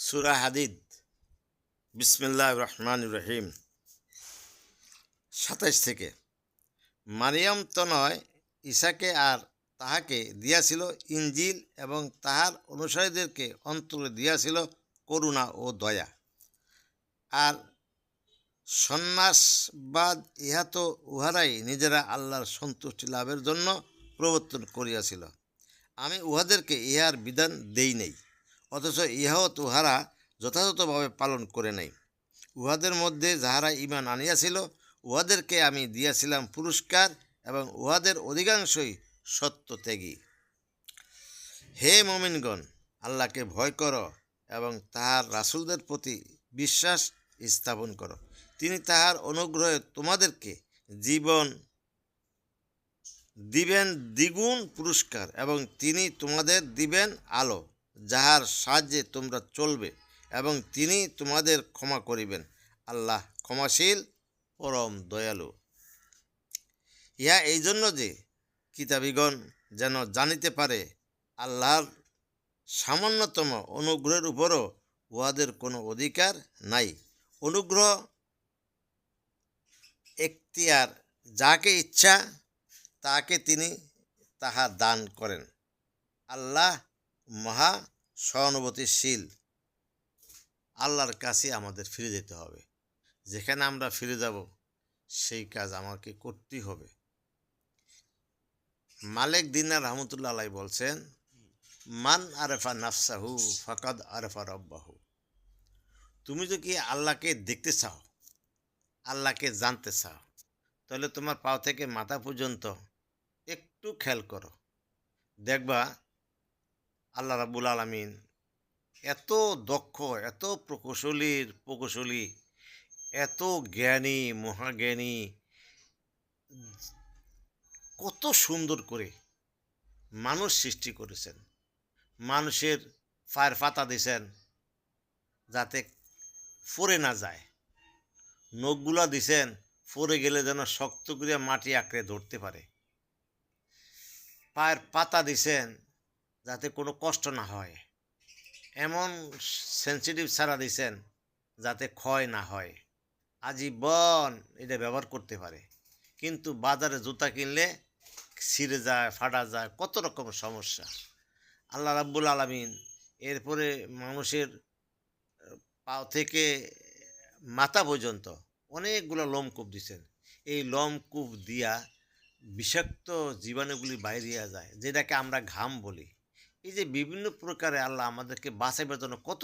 সূরা হাদিদ। বিসমিল্লাহির রহমানির রহিম। ২৭ থেকে। মারিয়াম তো নয়, ঈসাকে আর তাহাকে দিয়াছিল ইনজিল এবং তাহার অনুসারীদেরকে অন্তরে দিয়াছিল করুণা ও দয়া। আর সন্ন্যাসবাদ ইহা তো উহারাই নিজেরা আল্লাহর সন্তুষ্টি লাভের জন্য প্রবর্তন করিয়াছিল। আমি উহাদেরকে ইহার বিধান দেই নাই, অথচ ইহাও উহারা যথাযথভাবে পালন করে নাই। উহাদের মধ্যে যাহারা ঈমান আনিয়াছিল উহাদেরকে আমি দিয়াছিলাম পুরস্কার, এবং উহাদের অধিকাংশই সত্যত্যাগী। হে মুমিনগণ, আল্লাহকে ভয় করো এবং তাহার রাসূলদের প্রতি বিশ্বাস স্থাপন করো। তিনি তাহার অনুগ্রহে তোমাদেরকে জীবন দিবেন দ্বিগুণ পুরস্কার, এবং তিনি তোমাদের দিবেন আলো, যাহার সাহায্যে তোমরা চলবে, এবং তিনি তোমাদের ক্ষমা করিবেন। আল্লাহ ক্ষমাশীল, পরম দয়ালু। ইহা এই জন্য যে কিতাবীগণ যেন জানিতে পারে আল্লাহর সামান্যতম অনুগ্রহের উপরও উহাদের কোনো অধিকার নাই। অনুগ্রহ এখতিয়ার, যাকে ইচ্ছা তাকে তিনি তাহা দান করেন। আল্লাহ মহা সহানুভূতিশীল। আল্লাহর কাছে আমাদের ফিরে যেতে হবে। যেখানে আমরা ফিরে যাব সেই কাজ আমাকে করতেই হবে। মালিক দিনার রহমতুল্লাহ আলাই বলছেন, মান আরেফা নাফসাহু ফাকাদ আরেফা রব্বাহু। তুমি যদি আল্লাহকে দেখতে চাও, আল্লাহকে জানতে চাও, তাহলে তোমার পা থেকে মাথা পর্যন্ত একটু খেয়াল করো, দেখবা আল্লাহ রাব্বুল আলামিন এত দক্ষ, এত প্রকৌশলী, এত জ্ঞানী, মহাজ্ঞানী, কত সুন্দর করে মানুষ সৃষ্টি করেছেন। মানুষের পায়ের পাতা দিয়েছেন যাতে পড়ে না যায়, নখগুলা দিছেন পড়ে গেলে যেন শক্ত করে মাটি আঁকড়ে ধরতে পারে, পায়ের পাতা দিছেন যাতে কোনো কষ্ট না হয়, এমন সেন্সিটিভ ছাড়া দিছেন যাতে ক্ষয় না হয়, আজীবন এটা ব্যবহার করতে পারে। কিন্তু বাজারে জুতা কিনলে ছিঁড়ে যায়, ফাটা যায়, কত রকম সমস্যা। আল্লাহ রাব্বুল আলামিন এরপরে মানুষের পা থেকে মাথা পর্যন্ত অনেকগুলো লোমকূপ দিছেন। এই লোমকূপ দিয়া বিষাক্ত জীবাণুগুলি বাইরিয়া যায়, যেটাকে আমরা ঘাম বলি। এই যে বিভিন্ন প্রকারে আল্লাহ আমাদেরকে বাঁচাইবার জন্য কত